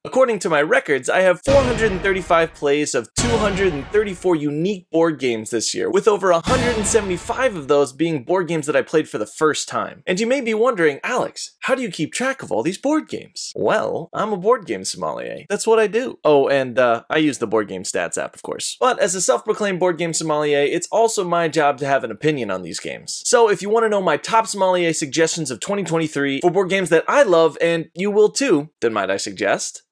According to my records, I have 435 plays of 234 unique board games this year, with over 175 of those being board games that I played for the first time. And you may be wondering, Alex, how do you keep track of all these board games? Well, I'm a board game sommelier. That's what I do. Oh, and I use the Board Game Stats app, of course. But as a self-proclaimed board game sommelier, it's also my job to have an opinion on these games. So if you want to know my top sommelier suggestions of 2023 for board games that I love, and you will too, then might I suggest?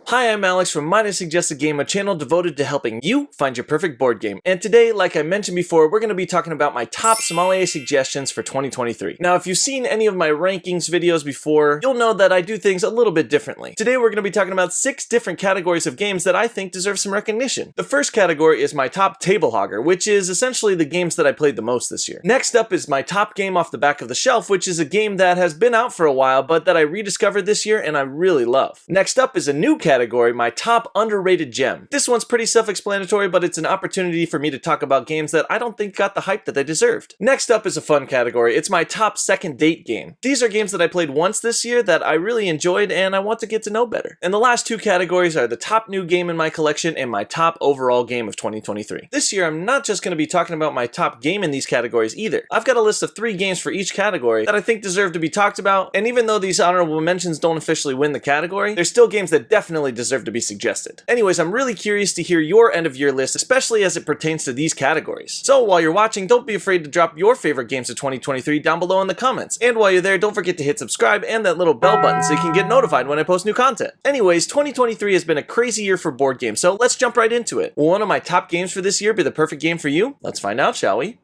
Hi, I'm Alex from Might I Suggest a Game, a channel devoted to helping you find your perfect board game. And today, like I mentioned before, we're going to be talking about my top sommelier suggestions for 2023. Now, if you've seen any of my rankings videos before, you'll know that I do things a little bit differently. Today, we're going to be talking about 6 different categories of games that I think deserve some recognition. The first category is my top table hogger, which is essentially the games that I played the most this year. Next up is my top game off the back of the shelf, which is a game that has been out for a while, but that I rediscovered this year and I really love. Next up is a new category, my top underrated gem. This one's pretty self-explanatory, but it's an opportunity for me to talk about games that I don't think got the hype that they deserved. Next up is a fun category. It's my top second date game. These are games that I played once this year that I really enjoyed and I want to get to know better. And the last 2 categories are the top new game in my collection and my top overall game of 2023. This year, I'm not just going to be talking about my top game in these categories either. I've got a list of 3 games for each category that I think deserve to be talked about, and even though these honorable mentions don't officially win the category, they're still games that definitely deserve to be suggested. Anyways, I'm really curious to hear your end of year list, especially as it pertains to these categories. So while you're watching, don't be afraid to drop your favorite games of 2023 down below in the comments. And while you're there, don't forget to hit subscribe and that little bell button so you can get notified when I post new content. Anyways, 2023 has been a crazy year for board games, so let's jump right into it. Will one of my top games for this year be the perfect game for you? Let's find out, shall we?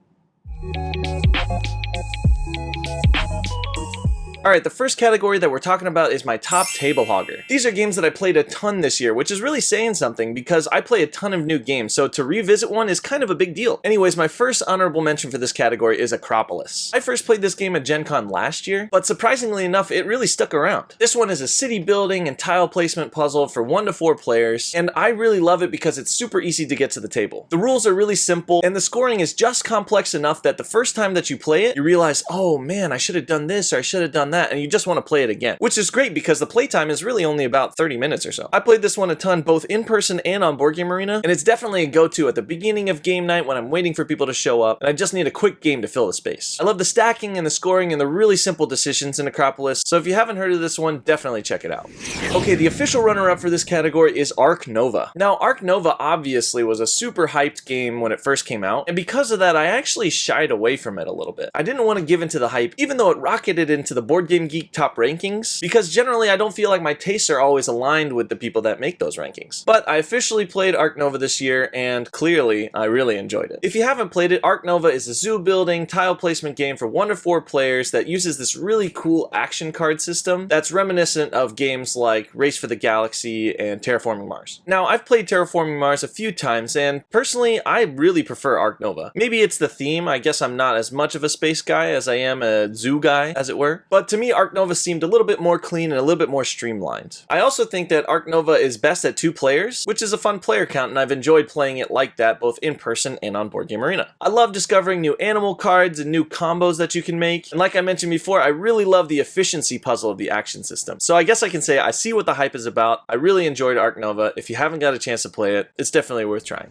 Alright, the first category that we're talking about is my top table hogger. These are games that I played a ton this year, which is really saying something because I play a ton of new games, so to revisit one is kind of a big deal. Anyways, my first honorable mention for this category is Acropolis. I first played this game at Gen Con last year, but surprisingly enough, it really stuck around. This one is a city building and tile placement puzzle for 1 to 4 players, and I really love it because it's super easy to get to the table. The rules are really simple, and the scoring is just complex enough that the first time that you play it, you realize, oh man, I should have done this or I should have done that, and you just want to play it again, which is great because the playtime is really only about 30 minutes or so. I played this one a ton both in person and on Board Game Arena, and it's definitely a go-to at the beginning of game night when I'm waiting for people to show up and I just need a quick game to fill the space. I love the stacking and the scoring and the really simple decisions in Acropolis, so if you haven't heard of this one, definitely check it out. Okay, the official runner-up for this category is Ark Nova. Now, Ark Nova obviously was a super hyped game when it first came out, and because of that, I actually shied away from it a little bit. I didn't want to give into the hype, even though it rocketed into the Board Game Geek top rankings, because generally I don't feel like my tastes are always aligned with the people that make those rankings. But I officially played Ark Nova this year, and clearly I really enjoyed it. If you haven't played it, Ark Nova is a zoo building, tile placement game for 1 to 4 players that uses this really cool action card system that's reminiscent of games like Race for the Galaxy and Terraforming Mars. Now, I've played Terraforming Mars a few times, and personally, I really prefer Ark Nova. Maybe it's the theme. I guess I'm not as much of a space guy as I am a zoo guy, as it were. But to me, Ark Nova seemed a little bit more clean and a little bit more streamlined. I also think that Ark Nova is best at 2 players, which is a fun player count, and I've enjoyed playing it like that both in person and on Board Game Arena. I love discovering new animal cards and new combos that you can make, and like I mentioned before, I really love the efficiency puzzle of the action system. So I guess I can say I see what the hype is about. I really enjoyed Ark Nova. If you haven't got a chance to play it, it's definitely worth trying.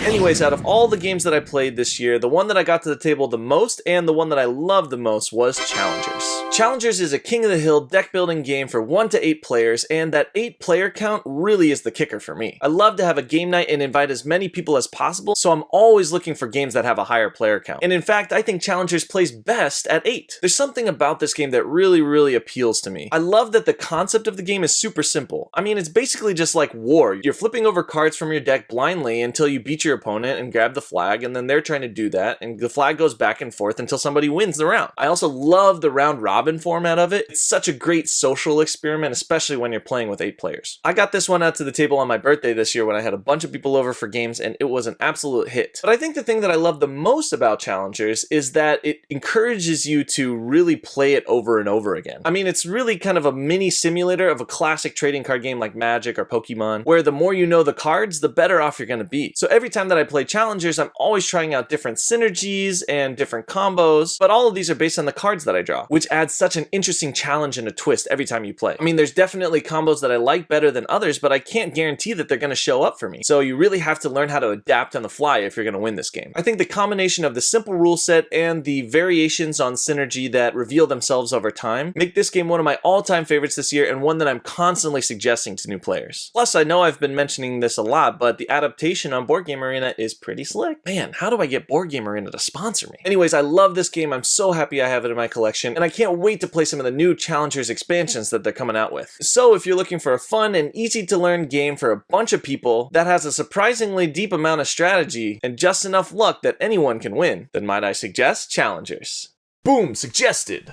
Anyways, out of all the games that I played this year, the one that I got to the table the most and the one that I loved the most was Challengers. Challengers is a King of the Hill deck building game for 1 to 8 players, and that 8 player count really is the kicker for me. I love to have a game night and invite as many people as possible, so I'm always looking for games that have a higher player count. And in fact, I think Challengers plays best at 8. There's something about this game that really appeals to me. I love that the concept of the game is super simple. I mean, it's basically just like war. You're flipping over cards from your deck blindly until you beat your opponent and grab the flag, and then they're trying to do that, and the flag goes back and forth until somebody wins the round. I also love the round robin format of it. It's such a great social experiment, especially when you're playing with 8 players. I got this one out to the table on my birthday this year when I had a bunch of people over for games, and it was an absolute hit. But I think the thing that I love the most about Challengers is that it encourages you to really play it over and over again. I mean, it's really kind of a mini simulator of a classic trading card game like Magic or Pokemon, where the more you know the cards, the better off you're going to be. So every time that I play challengers, I'm always trying out different synergies and different combos, but all of these are based on the cards that I draw, which adds such an interesting challenge and a twist every time you play. I mean, there's definitely combos that I like better than others, but I can't guarantee that they're going to show up for me. So you really have to learn how to adapt on the fly if you're going to win this game. I think the combination of the simple rule set and the variations on synergy that reveal themselves over time make this game one of my all-time favorites this year, and one that I'm constantly suggesting to new players. Plus, I know I've been mentioning this a lot, but the adaptation on Board Game Arena is pretty slick. Man, how do I get Board Game Arena to sponsor me? Anyways, I love this game. I'm so happy I have it in my collection, and I can't wait to play some of the new Challengers expansions that they're coming out with. So if you're looking for a fun and easy to learn game for a bunch of people that has a surprisingly deep amount of strategy and just enough luck that anyone can win, then might I suggest Challengers. Boom, suggested!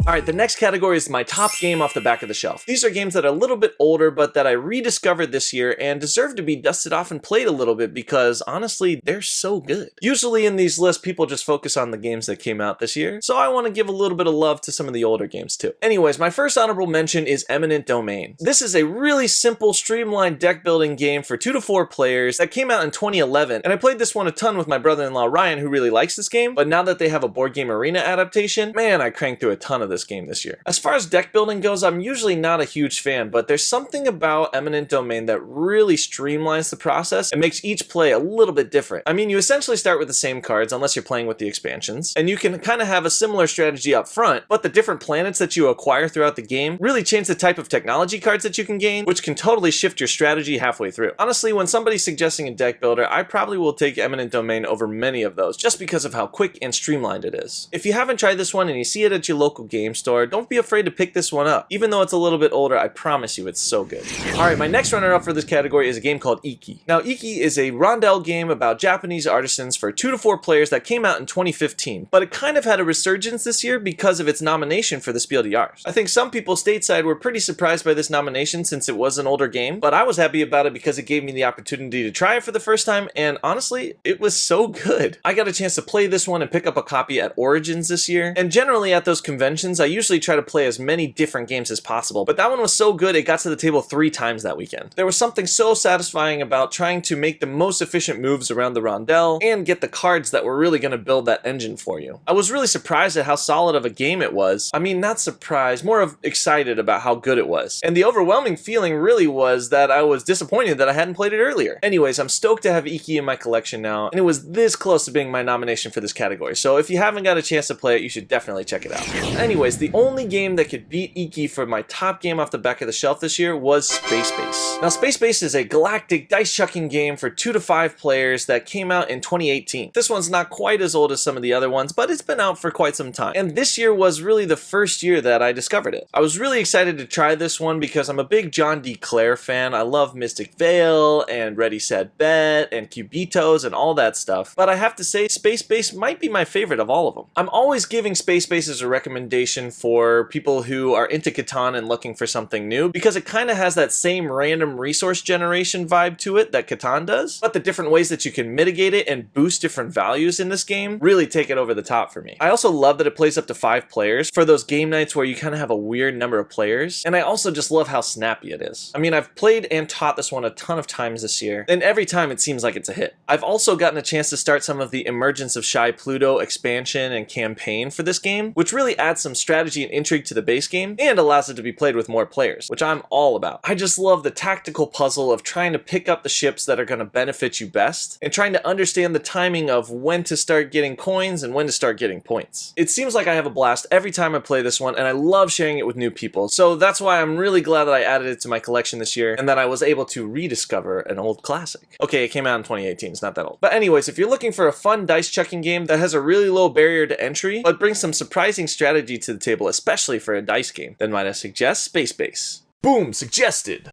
Alright, the next category is my top game off the back of the shelf. These are games that are a little bit older, but that I rediscovered this year and deserve to be dusted off and played a little bit because, honestly, they're so good. Usually in these lists, people just focus on the games that came out this year, so I want to give a little bit of love to some of the older games too. Anyways, my first honorable mention is Eminent Domain. This is a really simple, streamlined deck building game for 2 to 4 players that came out in 2011, and I played this one a ton with my brother-in-law Ryan, who really likes this game, but now that they have a Board Game Arena adaptation, man, I cranked through a ton of this game this year. As far as deck building goes, I'm usually not a huge fan, but there's something about Eminent Domain that really streamlines the process and makes each play a little bit different. I mean, you essentially start with the same cards unless you're playing with the expansions, and you can kind of have a similar strategy up front, but the different planets that you acquire throughout the game really change the type of technology cards that you can gain, which can totally shift your strategy halfway through. Honestly, when somebody's suggesting a deck builder, I probably will take Eminent Domain over many of those, just because of how quick and streamlined it is. If you haven't tried this one and you see it at your local game store, don't be afraid to pick this one up. Even though it's a little bit older, I promise you it's so good. Alright, my next runner-up for this category is a game called Iki. Now, Iki is a rondel game about Japanese artisans for 2 to 4 players that came out in 2015, but it kind of had a resurgence this year because of its nomination for the Spiel des Jahres. I think some people stateside were pretty surprised by this nomination since it was an older game, but I was happy about it because it gave me the opportunity to try it for the first time, and honestly, it was so good. I got a chance to play this one and pick up a copy at Origins this year, and generally at those conventions, I usually try to play as many different games as possible, but that one was so good it got to the table 3 times that weekend. There was something so satisfying about trying to make the most efficient moves around the rondel and get the cards that were really going to build that engine for you. I was really surprised at how solid of a game it was. I mean, not surprised, more of excited about how good it was. And the overwhelming feeling really was that I was disappointed that I hadn't played it earlier. Anyways, I'm stoked to have Iki in my collection now, and it was this close to being my nomination for this category, so if you haven't got a chance to play it, you should definitely check it out. Anyways, the only game that could beat Iki for my top game off the back of the shelf this year was Space Base. Now, Space Base is a galactic dice-chucking game for 2 to 5 players that came out in 2018. This one's not quite as old as some of the other ones, but it's been out for quite some time. And this year was really the first year that I discovered it. I was really excited to try this one because I'm a big John D. Clare fan. I love Mystic Vale and Ready Set Bet and Cubitos and all that stuff. But I have to say, Space Base might be my favorite of all of them. I'm always giving Space Base as a recommendation for people who are into Catan and looking for something new, because it kind of has that same random resource generation vibe to it that Catan does, but the different ways that you can mitigate it and boost different values in this game really take it over the top for me. I also love that it plays up to 5 players for those game nights where you kind of have a weird number of players, and I also just love how snappy it is. I mean, I've played and taught this one a ton of times this year, and every time it seems like it's a hit. I've also gotten a chance to start some of the Emergence of Shy Pluto expansion and campaign for this game, which really adds some strategy and intrigue to the base game and allows it to be played with more players, which I'm all about. I just love the tactical puzzle of trying to pick up the ships that are going to benefit you best and trying to understand the timing of when to start getting coins and when to start getting points. It seems like I have a blast every time I play this one, and I love sharing it with new people, so that's why I'm really glad that I added it to my collection this year and that I was able to rediscover an old classic. Okay, it came out in 2018, it's not that old. But anyways, if you're looking for a fun dice chucking game that has a really low barrier to entry but brings some surprising strategy to the table, especially for a dice game, then might I suggest Space Base. Boom, suggested!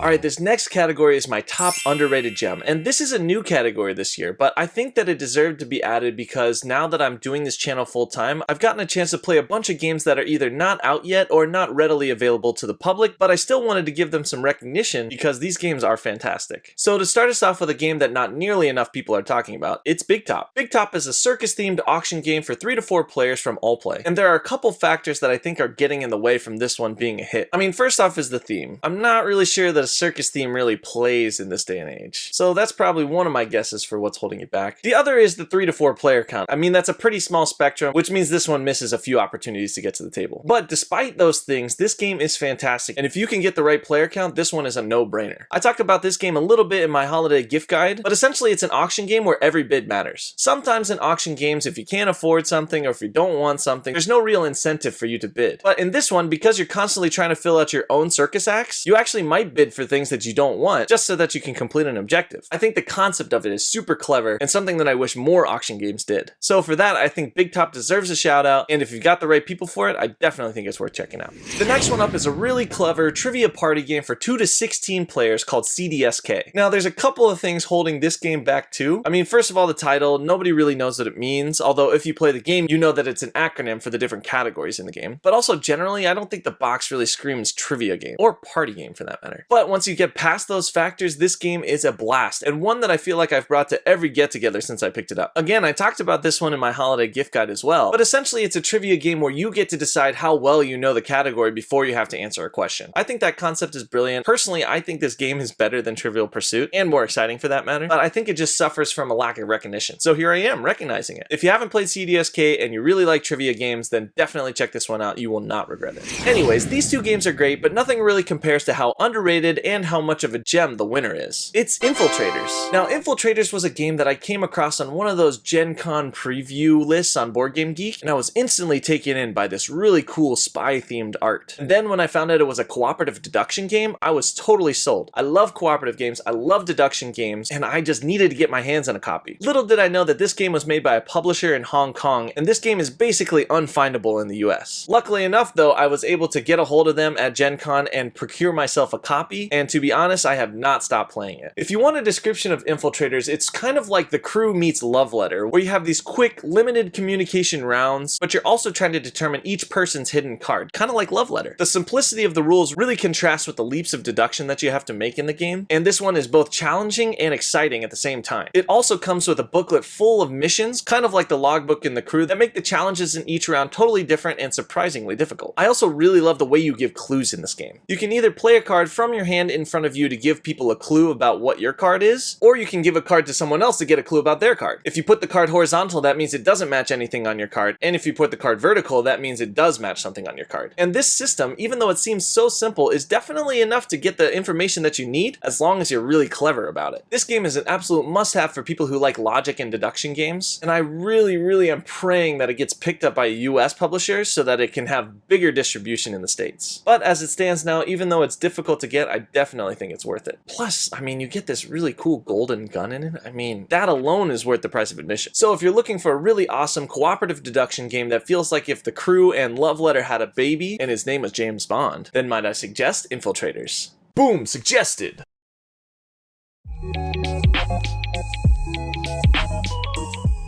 Alright, this next category is my top underrated gem, and this is a new category this year, but I think that it deserved to be added because now that I'm doing this channel full time, I've gotten a chance to play a bunch of games that are either not out yet or not readily available to the public, but I still wanted to give them some recognition because these games are fantastic. So to start us off with a game that not nearly enough people are talking about, it's Big Top. Big Top is a circus-themed auction game for 3 to 4 players from Allplay, and there are a couple factors that I think are getting in the way from this one being a hit. I mean, first off is the theme. I'm not really sure that a circus theme really plays in this day and age, so that's probably one of my guesses for what's holding it back. The other is the 3 to 4 player count. I mean, that's a pretty small spectrum, which means this one misses a few opportunities to get to the table. But despite those things, this game is fantastic, and if you can get the right player count, this one is a no-brainer. I talked about this game a little bit in my holiday gift guide, but essentially it's an auction game where every bid matters. Sometimes in auction games, if you can't afford something or if you don't want something, there's no real incentive for you to bid. But in this one, because you're constantly trying to fill out your own circus acts, you actually might bid for things that you don't want just so that you can complete an objective. I think the concept of it is super clever and something that I wish more auction games did. So for that, I think Big Top deserves a shout out, and if you've got the right people for it, I definitely think it's worth checking out. The next one up is a really clever trivia party game for 2 to 16 players called CDSK. Now there's a couple of things holding this game back too. I mean, first of all, the title, nobody really knows what it means, although if you play the game, you know that it's an acronym for the different categories in the game. But also generally, I don't think the box really screams trivia game, or party game for that matter. But once you get past those factors, this game is a blast, and one that I feel like I've brought to every get-together since I picked it up. Again, I talked about this one in my holiday gift guide as well, but essentially it's a trivia game where you get to decide how well you know the category before you have to answer a question. I think that concept is brilliant. Personally, I think this game is better than Trivial Pursuit, and more exciting for that matter, but I think it just suffers from a lack of recognition. So here I am, recognizing it. If you haven't played CDSK and you really like trivia games, then definitely check this one out. You will not regret it. Anyways, these two games are great, but nothing really compares to how underrated and how much of a gem the winner is. It's Infiltrators. Now, Infiltrators was a game that I came across on one of those Gen Con preview lists on BoardGameGeek, and I was instantly taken in by this really cool spy-themed art. And then when I found out it was a cooperative deduction game, I was totally sold. I love cooperative games, I love deduction games, and I just needed to get my hands on a copy. Little did I know that this game was made by a publisher in Hong Kong, and this game is basically unfindable in the US. Luckily enough though, I was able to get a hold of them at Gen Con and procure myself a copy, and to be honest, I have not stopped playing it. If you want a description of Infiltrators, it's kind of like The Crew meets Love Letter, where you have these quick, limited communication rounds, but you're also trying to determine each person's hidden card, kind of like Love Letter. The simplicity of the rules really contrasts with the leaps of deduction that you have to make in the game, and this one is both challenging and exciting at the same time. It also comes with a booklet full of missions, kind of like the logbook in The Crew, that make the challenges in each round totally different and surprisingly difficult. I also really love the way you give clues in this game. You can either play a card from your hand in front of you to give people a clue about what your card is, or you can give a card to someone else to get a clue about their card. If you put the card horizontal, that means it doesn't match anything on your card, and if you put the card vertical, that means it does match something on your card. And this system, even though it seems so simple, is definitely enough to get the information that you need, as long as you're really clever about it. This game is an absolute must-have for people who like logic and deduction games, and I really am praying that it gets picked up by US publishers so that it can have bigger distribution in the States. But as it stands now, even though it's difficult to get, I definitely think it's worth it. Plus, I mean, you get this really cool golden gun in it. I mean, that alone is worth the price of admission. So if you're looking for a really awesome cooperative deduction game that feels like if The Crew and Love Letter had a baby and his name was James Bond, then might I suggest Infiltrators. Boom, suggested!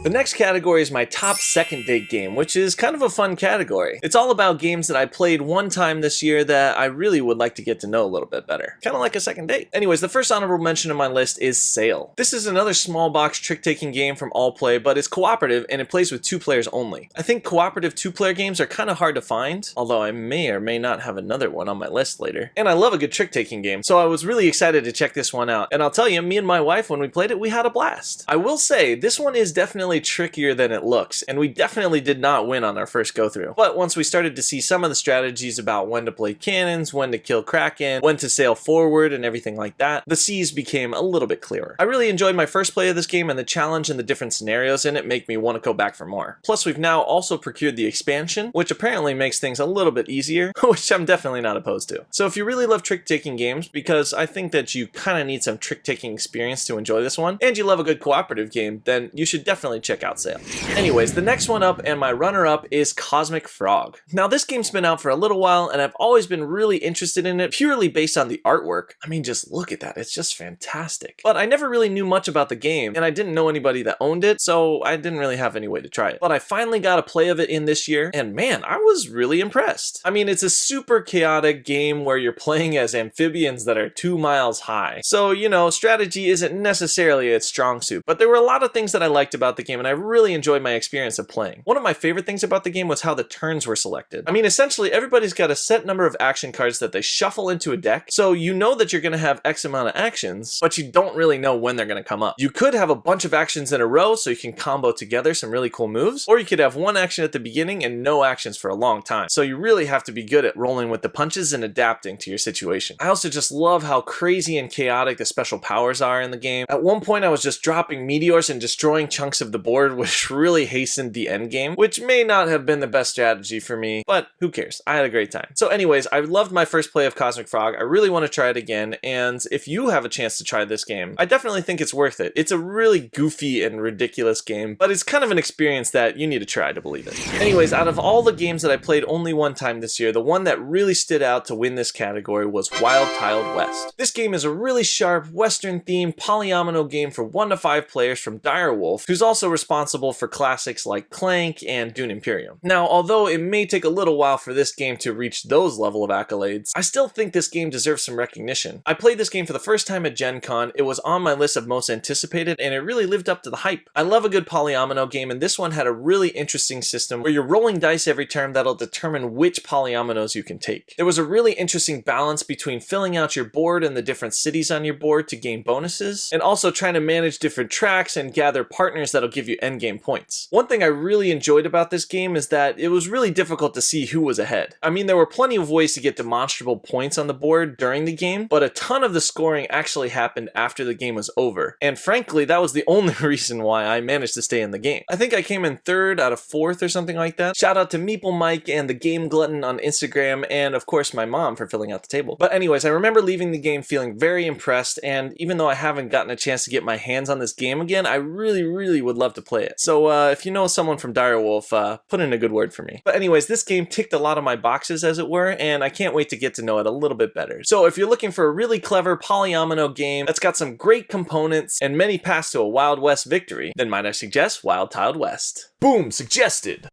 The next category is my top second date game, which is kind of a fun category. It's all about games that I played one time this year that I really would like to get to know a little bit better. Kind of like a second date. Anyways, the first honorable mention on my list is Sail. This is another small box trick-taking game from Allplay, but it's cooperative and it plays with 2 players only. I think cooperative 2-player games are kind of hard to find, although I may or may not have another one on my list later. And I love a good trick-taking game, so I was really excited to check this one out. And I'll tell you, me and my wife, when we played it, we had a blast. I will say, this one is definitely trickier than it looks, and we definitely did not win on our first go-through. But once we started to see some of the strategies about when to play cannons, when to kill Kraken, when to sail forward, and everything like that, the seas became a little bit clearer. I really enjoyed my first play of this game, and the challenge and the different scenarios in it make me want to go back for more. Plus, we've now also procured the expansion, which apparently makes things a little bit easier, which I'm definitely not opposed to. So if you really love trick-taking games, because I think that you kind of need some trick-taking experience to enjoy this one, and you love a good cooperative game, then you should definitely checkout sale. Anyways, the next one up and my runner-up is Cosmic Frog. Now this game's been out for a little while and I've always been really interested in it purely based on the artwork. I mean, just look at that, it's just fantastic. But I never really knew much about the game and I didn't know anybody that owned it, so I didn't really have any way to try it. But I finally got a play of it in this year and man, I was really impressed. I mean, it's a super chaotic game where you're playing as amphibians that are 2 miles high. So, you know, strategy isn't necessarily its strong suit, but there were a lot of things that I liked about the game and I really enjoyed my experience of playing. One of my favorite things about the game was how the turns were selected. I mean, essentially everybody's got a set number of action cards that they shuffle into a deck, so you know that you're going to have X amount of actions, but you don't really know when they're going to come up. You could have a bunch of actions in a row so you can combo together some really cool moves, or you could have one action at the beginning and no actions for a long time. So you really have to be good at rolling with the punches and adapting to your situation. I also just love how crazy and chaotic the special powers are in the game. At one point I was just dropping meteors and destroying chunks of the board, which really hastened the end game, which may not have been the best strategy for me, but who cares? I had a great time. So anyways, I loved my first play of Cosmic Frog. I really want to try it again, and if you have a chance to try this game, I definitely think it's worth it. It's a really goofy and ridiculous game, but it's kind of an experience that you need to try to believe it. Anyways, out of all the games that I played only one time this year, the one that really stood out to win this category was Wild Tiled West. This game is a really sharp, Western-themed, polyomino game for 1 to 5 players from Direwolf, who's also responsible for classics like Clank and Dune Imperium. Now, although it may take a little while for this game to reach those level of accolades, I still think this game deserves some recognition. I played this game for the first time at Gen Con, it was on my list of most anticipated, and it really lived up to the hype. I love a good polyomino game, and this one had a really interesting system where you're rolling dice every turn that'll determine which polyominoes you can take. There was a really interesting balance between filling out your board and the different cities on your board to gain bonuses, and also trying to manage different tracks and gather partners that'll give you endgame points. One thing I really enjoyed about this game is that it was really difficult to see who was ahead. I mean, there were plenty of ways to get demonstrable points on the board during the game, but a ton of the scoring actually happened after the game was over, and frankly, that was the only reason why I managed to stay in the game. I think I came in 3rd out of 4th or something like that. Shout out to Meeple Mike and the Game Glutton on Instagram, and of course my mom for filling out the table. But anyways, I remember leaving the game feeling very impressed, and even though I haven't gotten a chance to get my hands on this game again, I really would love to play it. So if you know someone from Direwolf, put in a good word for me. But anyways, this game ticked a lot of my boxes, as it were, and I can't wait to get to know it a little bit better. So if you're looking for a really clever polyomino game that's got some great components and many paths to a Wild West victory, then might I suggest Wild Tiled West. Boom! Suggested!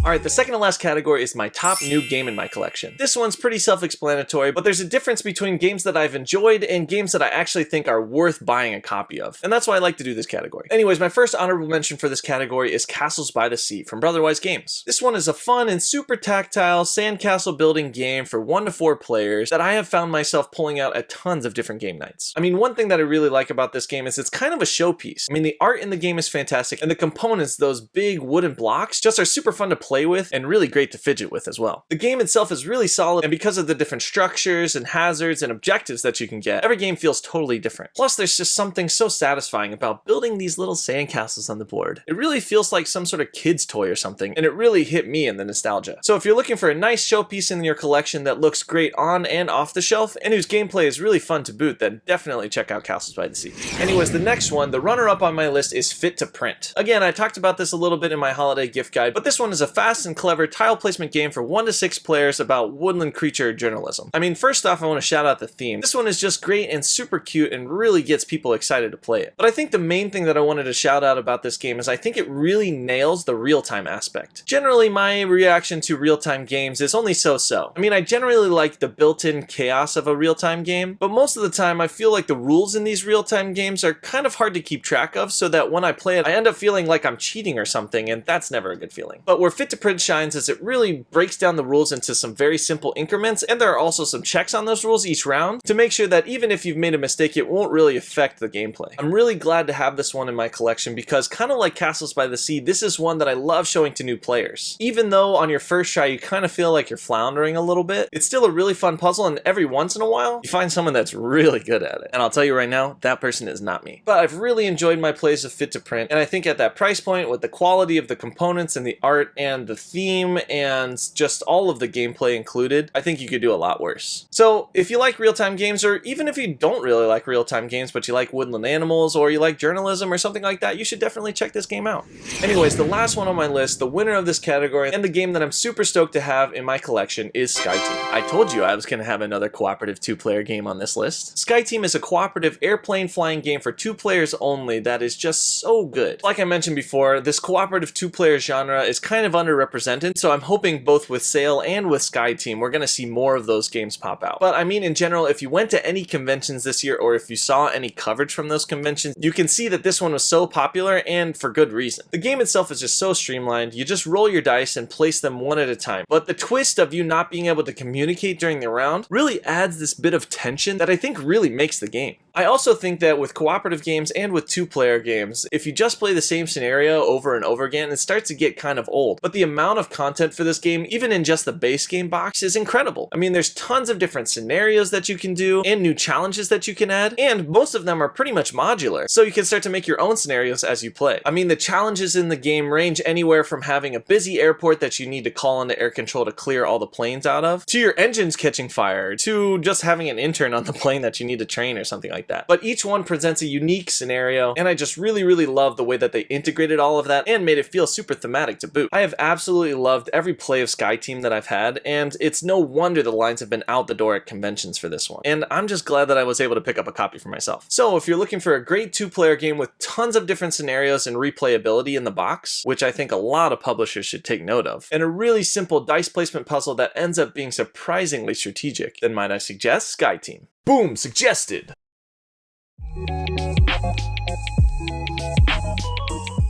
Alright, the second to last category is my top new game in my collection. This one's pretty self-explanatory, but there's a difference between games that I've enjoyed and games that I actually think are worth buying a copy of. And that's why I like to do this category. Anyways, my first honorable mention for this category is Castles by the Sea from Brotherwise Games. This one is a fun and super tactile sandcastle building game for 1 to 4 players that I have found myself pulling out at tons of different game nights. I mean, one thing that I really like about this game is it's kind of a showpiece. I mean, the art in the game is fantastic, and the components, those big wooden blocks, just are super fun to play with and really great to fidget with as well. The game itself is really solid, and because of the different structures and hazards and objectives that you can get, every game feels totally different. Plus, there's just something so satisfying about building these little sandcastles on the board. It really feels like some sort of kid's toy or something, and it really hit me in the nostalgia. So if you're looking for a nice showpiece in your collection that looks great on and off the shelf, and whose gameplay is really fun to boot, then definitely check out Castles by the Sea. Anyways, the next one, the runner-up on my list, is Fit to Print. Again, I talked about this a little bit in my holiday gift guide, but this one is a fast and clever tile placement game for 1 to 6 players about woodland creature journalism. I mean, first off, I want to shout out the theme. This one is just great and super cute and really gets people excited to play it. But I think the main thing that I wanted to shout out about this game is I think it really nails the real-time aspect. Generally, my reaction to real-time games is only so-so. I mean, I generally like the built-in chaos of a real-time game, but most of the time I feel like the rules in these real-time games are kind of hard to keep track of, so that when I play it, I end up feeling like I'm cheating or something, and that's never a good feeling. But where Fit to Print shines is it really breaks down the rules into some very simple increments, and there are also some checks on those rules each round to make sure that even if you've made a mistake, it won't really affect the gameplay. I'm really glad to have this one in my collection because, kind of like Castles by the Sea, this is one that I love showing to new players. Even though on your first try you kind of feel like you're floundering a little bit, it's still a really fun puzzle, and every once in a while you find someone that's really good at it. And I'll tell you right now, that person is not me. But I've really enjoyed my plays of Fit to Print, and I think at that price point, with the quality of the components and the art and and the theme and just all of the gameplay included, I think you could do a lot worse. So if you like real-time games, or even if you don't really like real-time games but you like woodland animals or you like journalism or something like that, you should definitely check this game out. Anyways, the last one on my list, the winner of this category and the game that I'm super stoked to have in my collection is SkyTeam. I told you I was going to have another cooperative 2-player game on this list. SkyTeam is a cooperative airplane flying game for 2 players only that is just so good. Like I mentioned before, this cooperative 2-player genre is kind of underrepresented, so I'm hoping both with Sail and with SkyTeam we're going to see more of those games pop out. But I mean, in general, if you went to any conventions this year or if you saw any coverage from those conventions, you can see that this one was so popular, and for good reason. The game itself is just so streamlined. You just roll your dice and place them one at a time. But the twist of you not being able to communicate during the round really adds this bit of tension that I think really makes the game. I also think that with cooperative games and with 2-player games, if you just play the same scenario over and over again, it starts to get kind of old. But the amount of content for this game, even in just the base game box, is incredible. I mean, there's tons of different scenarios that you can do and new challenges that you can add, and most of them are pretty much modular, so you can start to make your own scenarios as you play. I mean, the challenges in the game range anywhere from having a busy airport that you need to call into air control to clear all the planes out of, to your engines catching fire, to just having an intern on the plane that you need to train or something like that. But each one presents a unique scenario, and I just really love the way that they integrated all of that and made it feel super thematic to boot. I have absolutely loved every play of SkyTeam that I've had, and it's no wonder the lines have been out the door at conventions for this one. And I'm just glad that I was able to pick up a copy for myself. So if you're looking for a great 2-player game with tons of different scenarios and replayability in the box, which I think a lot of publishers should take note of, and a really simple dice placement puzzle that ends up being surprisingly strategic, then might I suggest SkyTeam. Boom! Suggested!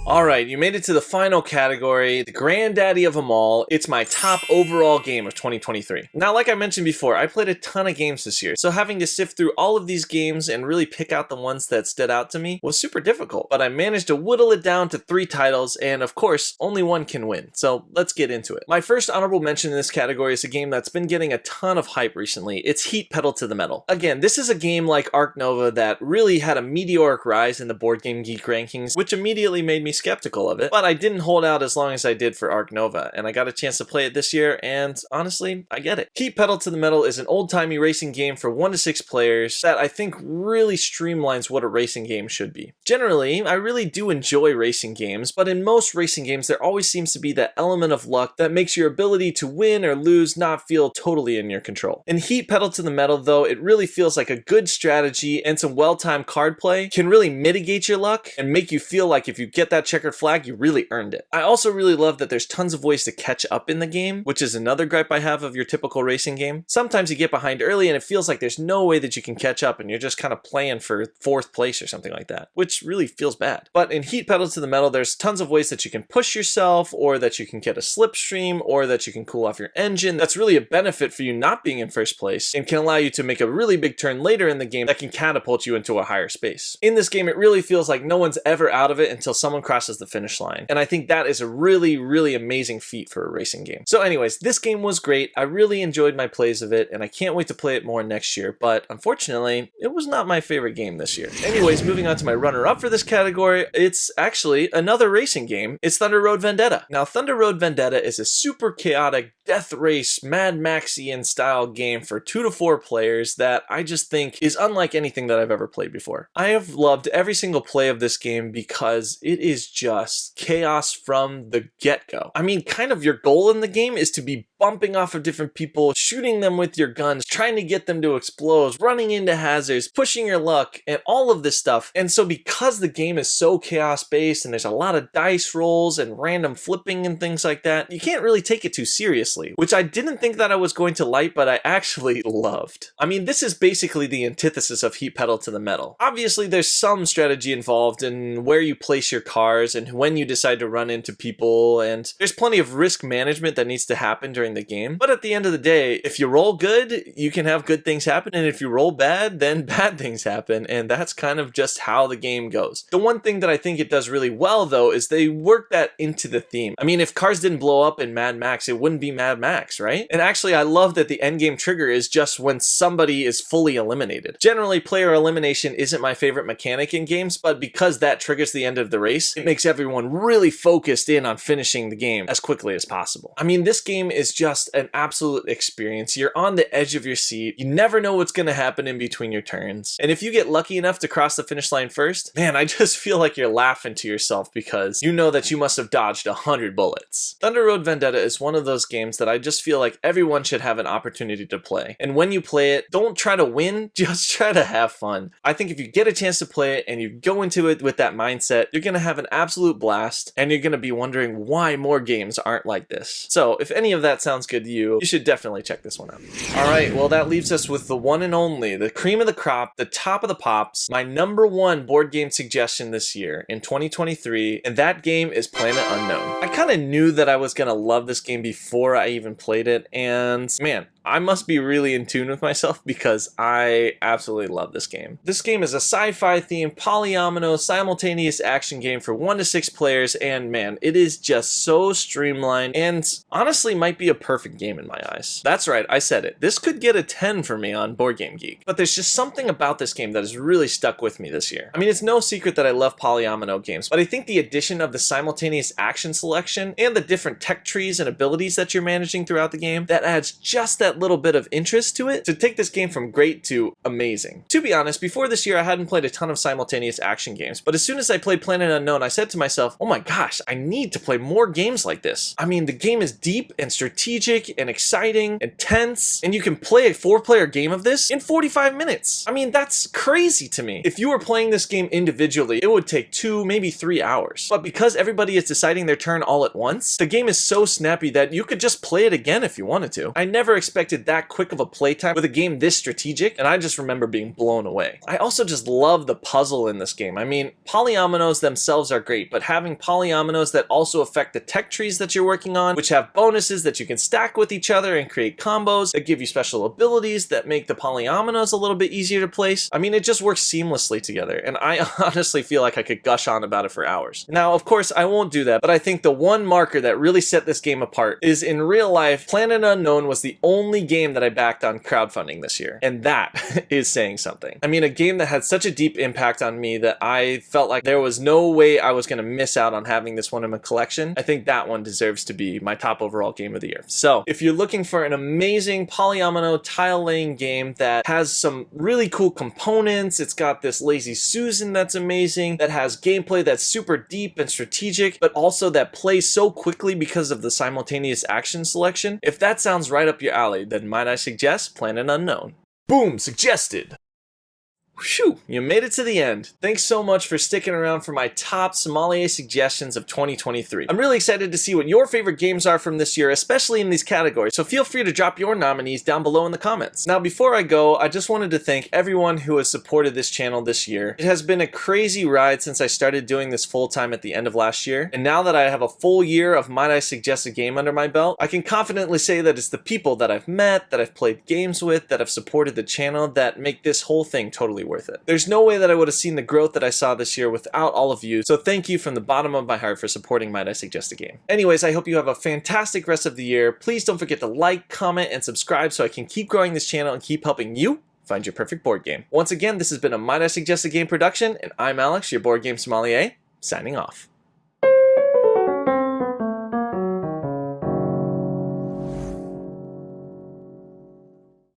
Alright, you made it to the final category, the granddaddy of them all. It's my top overall game of 2023. Now, like I mentioned before, I played a ton of games this year, so having to sift through all of these games and really pick out the ones that stood out to me was super difficult. But I managed to whittle it down to 3 titles, and of course, only one can win. So let's get into it. My first honorable mention in this category is a game that's been getting a ton of hype recently. It's Heat Pedal to the Metal. Again, this is a game like Ark Nova that really had a meteoric rise in the Board Game Geek rankings, which immediately made me skeptical of it, but I didn't hold out as long as I did for Ark Nova, and I got a chance to play it this year, and honestly, I get it. Heat Pedal to the Metal is an old-timey racing game for 1 to 6 players that I think really streamlines what a racing game should be. Generally, I really do enjoy racing games, but in most racing games, there always seems to be that element of luck that makes your ability to win or lose not feel totally in your control. In Heat Pedal to the Metal, though, it really feels like a good strategy and some well-timed card play can really mitigate your luck and make you feel like if you get that checkered flag, you really earned it. I also really love that there's tons of ways to catch up in the game, which is another gripe I have of your typical racing game. Sometimes you get behind early and it feels like there's no way that you can catch up and you're just kind of playing for 4th place or something like that, which really feels bad. But in Heat Pedal to the Metal, there's tons of ways that you can push yourself, or that you can get a slipstream, or that you can cool off your engine. That's really a benefit for you not being in 1st place and can allow you to make a really big turn later in the game that can catapult you into a higher space. In this game, it really feels like no one's ever out of it until someone crosses the finish line. And I think that is a really amazing feat for a racing game. So anyways, this game was great. I really enjoyed my plays of it, and I can't wait to play it more next year, but unfortunately, it was not my favorite game this year. Anyways, moving on to my runner-up for this category, it's actually another racing game. It's Thunder Road Vendetta. Now, Thunder Road Vendetta is a super chaotic death race, Mad Maxian style game for 2 to 4 players that I just think is unlike anything that I've ever played before. I have loved every single play of this game because it is just chaos from the get-go. I mean, kind of your goal in the game is to be bumping off of different people, shooting them with your guns, trying to get them to explode, running into hazards, pushing your luck, and all of this stuff. And so because the game is so chaos-based and there's a lot of dice rolls and random flipping and things like that, you can't really take it too seriously, which I didn't think that I was going to like, but I actually loved. I mean, this is basically the antithesis of Heat Pedal to the Metal. Obviously, there's some strategy involved in where you place your cars and when you decide to run into people, and there's plenty of risk management that needs to happen during the game. But at the end of the day, if you roll good, you can have good things happen, and if you roll bad, then bad things happen, and that's kind of just how the game goes. The one thing that I think it does really well, though, is they work that into the theme. I mean, if cars didn't blow up in Mad Max, it wouldn't be Mad Max, right? And actually, I love that the endgame trigger is just when somebody is fully eliminated. Generally, player elimination isn't my favorite mechanic in games, but because that triggers the end of the race, it it makes everyone really focused in on finishing the game as quickly as possible. I mean, this game is just an absolute experience. You're on the edge of your seat. You never know what's going to happen in between your turns. And if you get lucky enough to cross the finish line first, man, I just feel like you're laughing to yourself because you know that you must have dodged 100 bullets. Thunder Road Vendetta is one of those games that I just feel like everyone should have an opportunity to play. And when you play it, don't try to win, just try to have fun. I think if you get a chance to play it and you go into it with that mindset, you're going to have an absolute blast and you're going to be wondering why more games aren't like this. So if any of that sounds good to you, you should definitely check this one out. Alright, well that leaves us with the one and only, the cream of the crop, the top of the pops, my #1 board game suggestion this year in 2023, and that game is Planet Unknown. I kind of knew that I was going to love this game before I even played it, and man, I must be really in tune with myself because I absolutely love this game. This game is a sci-fi themed polyomino simultaneous action game for 1 to 6 players, and man, it is just so streamlined and honestly might be a perfect game in my eyes. That's right, I said it. This could get a 10 for me on Board Game Geek, but there's just something about this game that has really stuck with me this year. I mean, it's no secret that I love polyomino games, but I think the addition of the simultaneous action selection and the different tech trees and abilities that you're managing throughout the game, that adds just that little bit of interest to it to take this game from great to amazing. To be honest, before this year I hadn't played a ton of simultaneous action games, but as soon as I played Planet Unknown, I said to myself, oh my gosh, I need to play more games like this. I mean, the game is deep and strategic and exciting and tense, and you can play a 4-player game of this in 45 minutes. I mean, that's crazy to me. If you were playing this game individually, it would take 2, maybe 3 hours. But because everybody is deciding their turn all at once, the game is so snappy that you could just play it again if you wanted to. I never expected that quick of a playtime with a game this strategic, and I just remember being blown away. I also just love the puzzle in this game. I mean, polyominoes themselves are great, but having polyominoes that also affect the tech trees that you're working on, which have bonuses that you can stack with each other and create combos that give you special abilities that make the polyominoes a little bit easier to place. I mean, it just works seamlessly together, and I honestly feel like I could gush on about it for hours. Now, of course, I won't do that, but I think the one marker that really set this game apart is in real life, Planet Unknown was the only game that I backed on crowdfunding this year, and that is saying something. I mean, a game that had such a deep impact on me that I felt like there was no way I was going to miss out on having this one in my collection. I think that one deserves to be my top overall game of the year. So if you're looking for an amazing polyomino tile laying game that has some really cool components, it's got this Lazy Susan that's amazing, that has gameplay that's super deep and strategic, but also that plays so quickly because of the simultaneous action selection, if that sounds right up your alley, then might I suggest Planet Unknown. Boom, suggested. Whew, you made it to the end. Thanks so much for sticking around for my top sommelier suggestions of 2023. I'm really excited to see what your favorite games are from this year, especially in these categories, so feel free to drop your nominees down below in the comments. Now, before I go, I just wanted to thank everyone who has supported this channel this year. It has been a crazy ride since I started doing this full-time at the end of last year, and now that I have a full year of Might I Suggest a Game under my belt, I can confidently say that it's the people that I've met, that I've played games with, that have supported the channel that make this whole thing totally worth it. There's no way that I would have seen the growth that I saw this year without all of you, so thank you from the bottom of my heart for supporting Might I Suggest a Game. Anyways, I hope you have a fantastic rest of the year. Please don't forget to like, comment, and subscribe so I can keep growing this channel and keep helping you find your perfect board game. Once again, this has been a Might I Suggest a Game production, and I'm Alex, your board game sommelier, signing off.